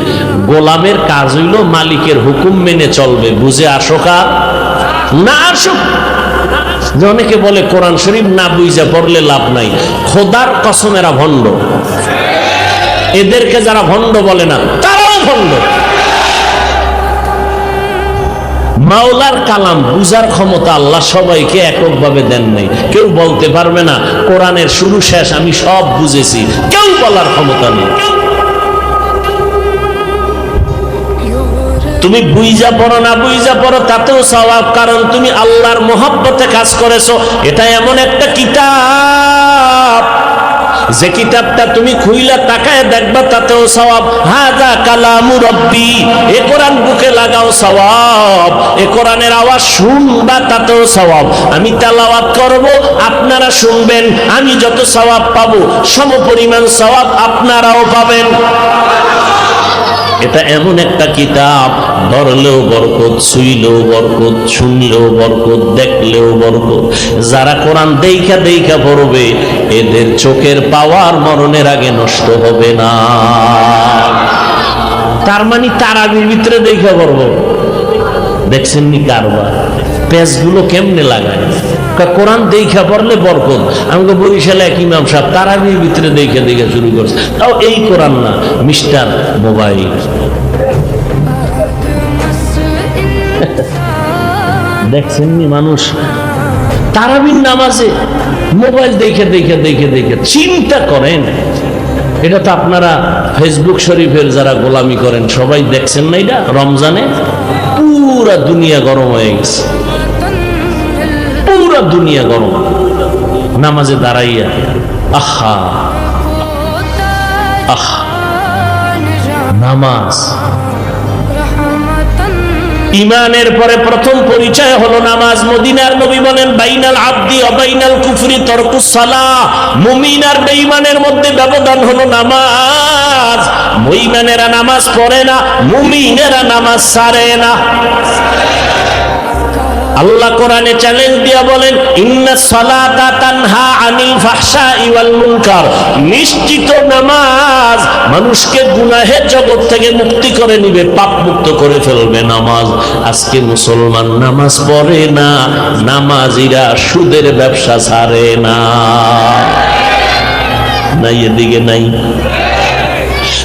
গোলামের কাজ হইল মালিকের হুকুম মেনে চলবে, বুঝে আসুক আর না আসুক। যে অনেকে বলে কোরআন শরীফ না বুঝে পড়লে লাভ নাই, খোদার কসম এরা ভণ্ড। এদেরকে যারা ভণ্ড বলে না তারাও ভণ্ড। মাওলার কালাম বুঝার ক্ষমতা আল্লাহ সবাইকে এককভাবে দেন নাই। কেউ বলতে পারবে না কোরআনের শুরু শেষ আমি সব বুঝেছি, কেউ বলার ক্ষমতা নেই। তুমি বুইজা পড়ো না বুইজা পড়ো তাতেও সওয়াব, কারণ তুমি আল্লাহর মহব্বতে কাজ করেছো। এটা এমন একটা কিতাব যে কিতাবটা তুমি খুইলা তাকায় দেখবা তাতেও সওয়াব। হাযা কালামু রব্বি, এ কোরআন বুকে লাগাও সওয়াব। এ কোরআনের আওয়াজ শুনবা তাতেও সওয়াব। আমি তেলাওয়াত করব, আপনারা শুনবেন, আমি যত সওয়াব পাবো সমপরিমাণ সওয়াব আপনারাও পাবেন। এটা এমন একটা কিতাব, ধরলেও বরকত, ছুইলেও বরকত, শুনলেও বরকত, দেখলেও বরকত। যারা কোরআন দেইখা দেইখা পড়বে এদের চোখের পাওয়ার মরণের আগে নষ্ট হবে না। তার মানে তারাবির ভিতরে দেইখা পড়ব। দেখছেন নি কারবার? পেজগুলো কেমনে লাগায়? কোরআন দেইখা পড়লে বরকত। আমাকে বরিশালে এক ইমাম সাহেব তারাবির ভিতরে দেইখা দেইখা শুরু করছে, তাও এই কোরআন না, মিস্টার মোবাইল। দেখছেন নি মানুষ তারাবির নামাজে মোবাইল দেখে দেখে দেখে দেখে। চিন্তা করেন, এটা তো আপনারা ফেসবুক শরীফের যারা গোলামি করেন সবাই দেখছেন না? এটা রমজানে পুরা দুনিয়া গরম হয়ে গেছে, পুরা দুনিয়া গরম। নামাজে দাঁড়াইয়া আহা আহ, নামাজ ইমানের পরে প্রথম পরিচয় হলো নামাজ। মদিনার নবী বলেন বাইনাল আবদি ওয়া বাইনাল কুফরি তারকুস সালাহ। মুমিন আর বেঈমানের মধ্যে ব্যবধান হলো নামাজ। মুমিনেরা নামাজ পড়ে না, মুমিনেরা নামাজ ছাড়ে না। আল্লাহ কোরআনে চ্যালেঞ্জ দিয়া বলেন ইন্নাস সালাতা তানহা আনিল ফাহশাই ওয়াল মুনকার। নিশ্চিত নামাজ মানুষকে গুনাহের জগৎ থেকে মুক্তি করে নিবে, পাপ মুক্ত করে ফেলবে নামাজ। আজকে মুসলমান নামাজ পড়ে না, নামাজিরা সুদের ব্যবসা ছাড়ে না। নাই এদিকে নাই?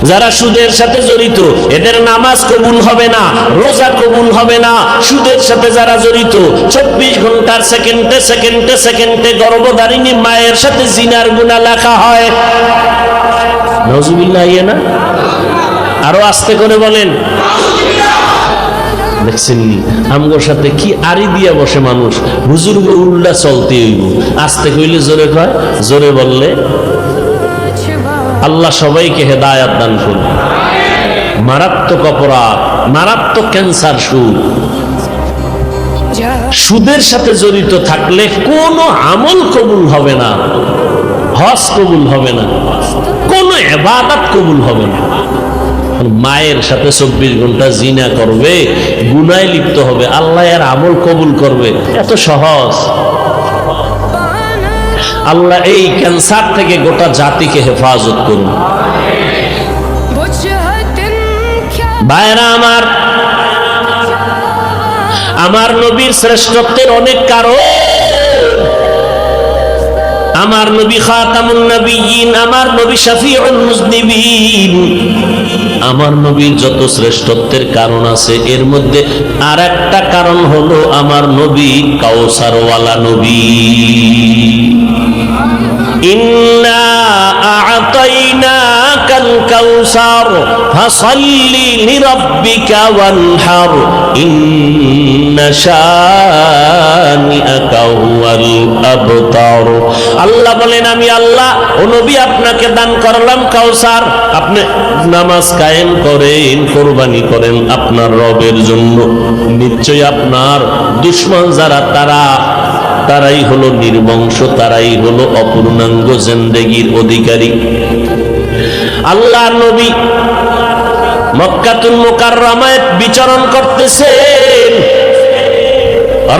যারা সুদের সাথে জড়িত এদের নামাজ কবুল হবে না, রোজা কবুল হবে না। সুদের সাথে যারা জড়িত 24 ঘন্টার সেকেন্ডে সেকেন্ডে সেকেন্ডে গর্ভধারিণী মায়ের সাথে জিনার গুনাহ লেখা হয়। নাউজুবিল্লাহ। না আরো আস্তে করে বলেন। দেখছেন নি আমগোর সাথে কি আড়ি দিয়া বসে মানুষ, হুজুর উল্টা চলতে হইব, আস্তে কইলে জোরে কয়, জোরে বললে। আল্লাহ সবাইকে হেদায়াত দান করুন। মারাত্মক অপরাধ, মারাত্মক ক্যান্সার সুদ। সুদের সাথে জড়িত থাকলে কোনো আমল কবুল হবে না, হজ কবুল হবে না, কোনো ইবাদত কবুল হবে না। মায়ের সাথে 24 ঘন্টা জিনা করবে, গুনায় লিপ্ত হবে, আল্লাহ এর আমল কবুল করবে? এত সহজ? আল্লাহ এই ক্যান্সার থেকে গোটা জাতিকে হেফাজত করুন। ভাইরা আমার, আমার নবীর শ্রেষ্ঠত্বের অনেক কারণ। আমার নবী খাতামুন নবিয়্যিন, আমার নবী শফিউল মুজনিবিন। আমার নবীর যত শ্রেষ্ঠত্বের কারণ আছে, এর মধ্যে আর একটা কারণ হলো আমার নবী কাউসারওয়ালা নবী। ইন্না আ'তাইনাকাল কাউসার ফাসাল্লি লিরাব্বিকা ওয়ানহার ইন্না শানিআকা হুয়াল আবতার। আল্লাহ বলেন, আমি আল্লাহ ও নবী আপনাকে দান করলাম কাউসার, আপনি নামাজ কায়েম করেন, কুরবানি করেন আপনার রবের জন্য। নিশ্চয় আপনার দুশমন যারা, তারাই হলো নির্বংশ, তারাই হলো অপূর্ণাঙ্গ জিন্দেগির অধিকারী। আল্লাহ নবী মক্কাতুল মুকাররমায় বিচরণ করতেছেন।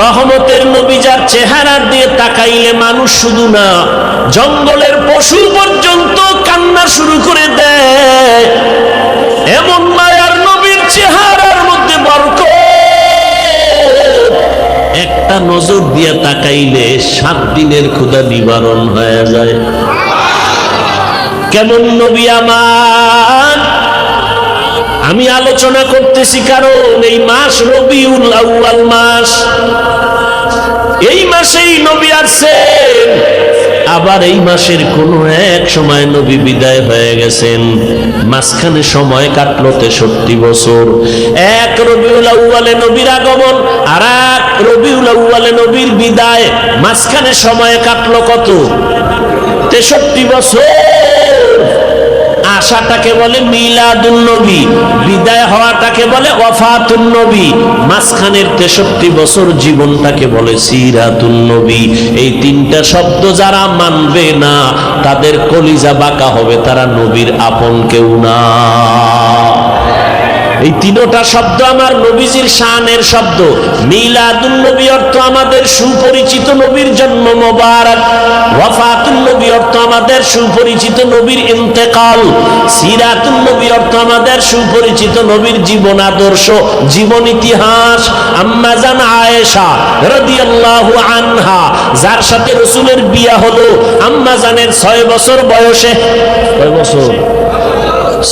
রহমতের নবী, যার চেহারা দিয়ে তাকাইলে মানুষ শুধু না, জঙ্গলের পশু পর্যন্ত কান্না শুরু করে দেয়। এমন মায়ার নবীর চেহারার মধ্যে বরকত, একটা নজর দিয়ে তাকাইলে 7 দিনের ক্ষুধা নিবারণ হয়ে যায়। কেমন নবী আমার! আমি আলোচনা করতেছি কারণ এই মাস রবিউল আউয়াল মাস, এই মাসেই নবী আসছেন। আবার এই মাসের কোনো এক সময় নবী বিদায় হয়ে গেছেন। মাঝখানে সময় কাটলো 63 বছর। এক রবিউল আউয়ালে নবীর আগমন, আর এক রবিউল আউয়ালে নবীর বিদায়, মাঝখানে সময় কাটলো কত? 63 বছর। আশাটাকে বলে মিলাদুন নবী, বিদায় হওয়াটাকে বলে ওয়াফাতুন নবী, মাঝখানের 63 বছর জীবনটাকে বলে সিরাতুন নবী। এই 3টা শব্দ যারা মানবে না, তাদের কলিজা বাঁকা হবে, তারা নবীর আপন কেউ না। এই 3টা শব্দ আমার নবীজির শানের শব্দ। মিলাদুন নবী অর্থ আমাদের সুপরিচিত নবীর জন্ম মোবারক, ওয়াফাতুন নবী অর্থ আমাদের সুপরিচিত নবীর ইন্তেকাল, সিরাতুন নবী অর্থ আমাদের সুপরিচিত নবীর জীবন আদর্শ, জীবন ইতিহাস। আম্মা জান আয়েশা রাদিয়াল্লাহু আনহা, যার সাথে রাসূলের বিয়ে হলো, আম্মা জানের 6 বছর বয়সে, কয় বছর?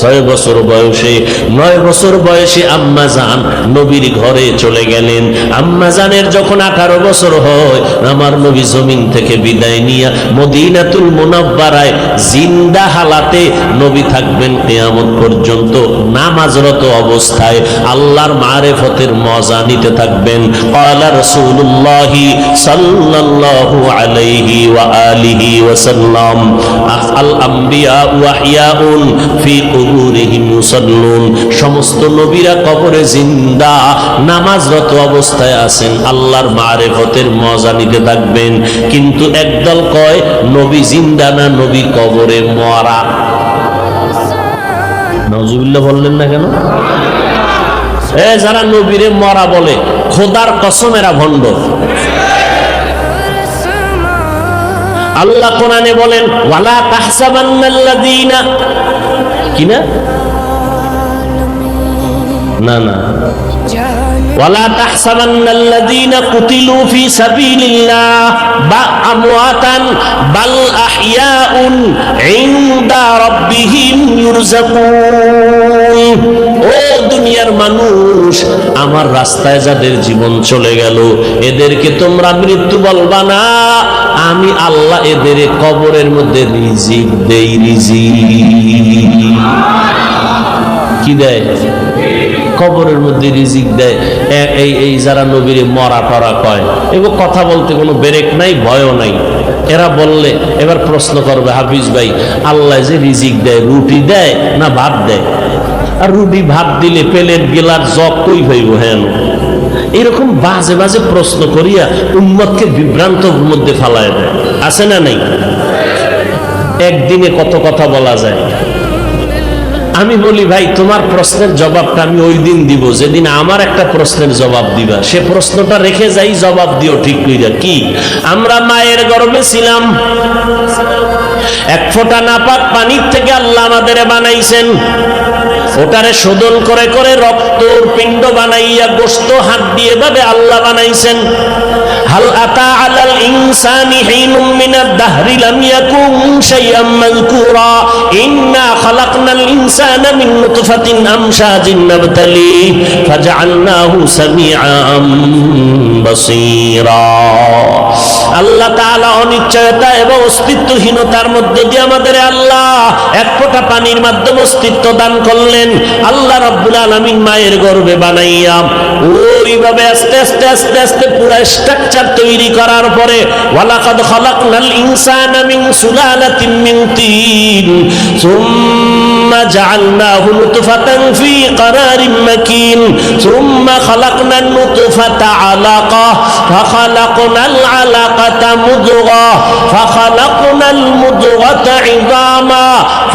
6 বছর বয়সে, 9 বছর বয়সে আম্মা জান নবীর ঘরে চলে গেলেন। আম্মা জানের যখন 18 বছর হয়, আমার নবী জমিন থেকে বিদায় নিয়ে মদিনাতুল মুনাওয়ারায় জিন্দা হালাতে নবী থাকবেন কিয়ামত পর্যন্ত, নামাজরত অবস্থায় আল্লাহর মারিফতের মজা নিতে থাকবেন। ক্বালা রাসূলুল্লাহ সাল্লাল্লাহু আলাইহি ওয়া আলিহি ওয়াসাল্লাম, আল আম্বিয়া ওয়া হিয়াউন ফি কুবুরিহিম ইউসাল্লুন। সমস্ত নবীরা কবরে জিন্দা, নামাজরত অবস্থায় আছেন, আল্লাহর মারিফতের মজা নিতে থাকবেন। কিন্তু একদল কয় নবী জিন্দা না, নবী কবরে মরা। নাউজুবিল্লাহ বললেন না কেন? যারা নবীরে মরা বলে, খোদার কসম এরা ভণ্ড। আল্লাহ কোরআনে বলেন, ওয়ালা তাহসাবান্নাল্লাযীনা, কি না না না, ওয়ালা তাহসাবান্নাল্লাযীনা কুতিলু ফি সাবিলিল্লাহ আমওয়াতান বাল আহইয়াউন ইনদা রাব্বিহিম ইউরযাকুন। ও দুনিয়ার মানুষ, আমার রাস্তায় যাদের জীবন চলে গেল, এদেরকে তোমরা মৃত্যু বলবা না, আমি আল্লাহ এদের কবরের মধ্যে রিজিক দেই। রিজিক কি কি দেয়? কবরের মধ্যে রিজিক দেয়। এই যারা নবীর মরা টরা কয়, এগুলো কথা বলতে কোনো ব্রেক নাই, ভয়ও নাই। এরা বললে এবার প্রশ্ন করবে, হাফিজ ভাই, আল্লাহ যে রিজিক দেয় রুটি দেয় না ভাত দেয়? আর রুটি ভাত দিলে পেলের গেলার জগ কই হইব? হ্যাঁ, এরকম বাজে বাজে প্রশ্ন করিয়া উম্মতকে বিভ্রান্তর মধ্যে ফালায় দেয়। আছে না নাই? একদিনে কত কথা বলা যায়। আমি বলি, ভাই তোমার প্রশ্নের জবাবটা আমি ওই দিন দিব যেদিন আমার একটা প্রশ্নের জবাব দিবা। সে প্রশ্নটা রেখে যাই, জবাব দিও ঠিক কইরা। কি? আমরা মায়ের গর্ভে ছিলাম, এক ফোঁটা নাপাক পানির থেকে আল্লাহ আমাদের বানাইছেন। ওটারে শোধন করে করে রক্তর পিণ্ড বানাইয়া গোশত হাড্ডি এভাবে আল্লাহ বানাইছেন। হাল আতা আলাল ইনসানি হিনুম মিনাদ দাহরি লাম ইয়াকুন শাইআম মাযকুরা ইন্না খালাকনাল ইনসানা মিন নুতফাতিন আমশাজিন নাবতালি ফাজআলনাহু সামিআম বাসীরা। আল্লাহ তাআলা অনিশ্চয়তা এবং অস্তিত্বহীনতার মধ্যে দিয়ে আমাদের আল্লাহ এক ফোঁটা পানির মাধ্যমে অস্তিত্ব দান করলেন। আল্লাহ রাব্বুল আলামিন মায়ের গর্ভে বানাইয়া ওইভাবে আস্তে আস্তে আস্তে আস্তে পুরো স্ট্রাকচার তৈরি করার পরে ওয়ালাকাদ খালাকনাল ইনসানা মিন সুলালাতিন মিন তিন সুম্মা জাআলনাহু নুতফাতান ফি ক্বারারিন মাকিন সুম্মা খালাকনান নুতফাতা আলাকা ফাখালাকনাল আলাকাতা মুদগা ফাখালাকনাল মুদগাতা ইযামা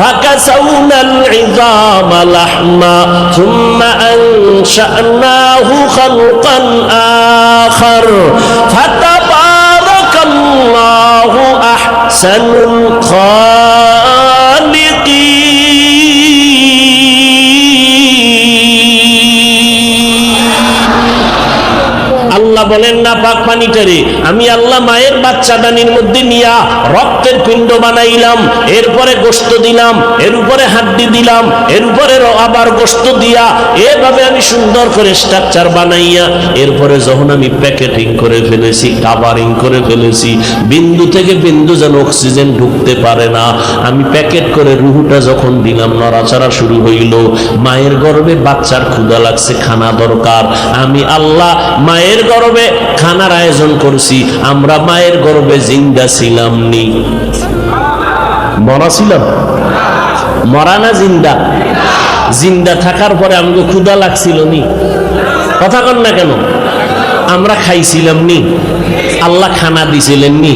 ফাকাসাউনাল ইযামা লাহমা সুম্মা আনশা'নাহু খালকান আখার ফাতাবারাকাল্লাহু আহসানুল খালিকিন। আল্লাহ বলেন না পাক পানিটারে আমি আল্লাহ মায়ের বাচ্চাদানির মধ্যে নিয়া রক্তের পিণ্ড বানাইলাম, এরপরে গোশত দিলাম, এর উপরে হাড্ডি দিলাম, এর উপরে আবার গোশত দিয়া এভাবে আমি সুন্দর করে স্ট্রাকচার বানাইয়া এরপরে যখন আমি প্যাকেটিং করে ফেলেছি, কাভারিং করে ফেলেছি, বিন্দু থেকে বিন্দু যেন অক্সিজেন ঢুকতে পারে না, আমি প্যাকেট করে রুহুটা যখন দিলাম, নড়াচড়া শুরু হইল। মায়ের গর্ভে বাচ্চার ক্ষুধা লাগছে, খানা দরকার। আমি আল্লাহ মায়ের গর্ভে খানার আয়োজন করছি। আমরা মায়ের গর্ভে জিন্দা ছিলাম নি? মরা ছিলাম? মরা না জিন্দা? জিন্দা থাকার পরে আমাকে ক্ষুধা লাগছিল নি? কথা কন না কেন? আমরা খাইছিলাম নি? আল্লাহ খানা দিছিলেন নি?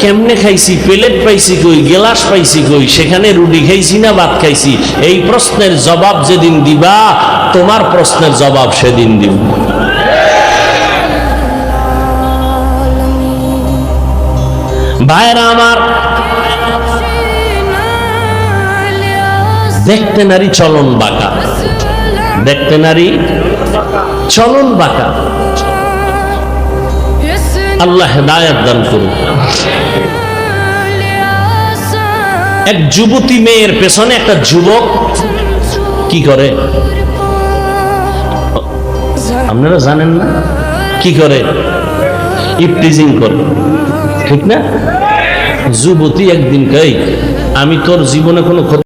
কেমনে খাইছি? প্লেট পাইছি কই, গ্লাস পাইছি কই? সেখানে রুটি খাইছি না ভাত খাইছি? এই প্রশ্নের জবাব যেদিন দিবা, তোমার প্রশ্নের জবাব সেদিন দিব। ভাইরা আমার, দেখতে নারী চলন বাঁকা, দেখতে নারী চলন বাঁকা। আল্লাহ হেদায়েত দান করুন। এক যুবতী মেয়ের পেছনে একটা যুবক কি করে আপনারা জানেন না? কি করে? ইফটিজিং করে, ঠিক না? যুবতী একদিন কই আমি তোর জীবনে কোনো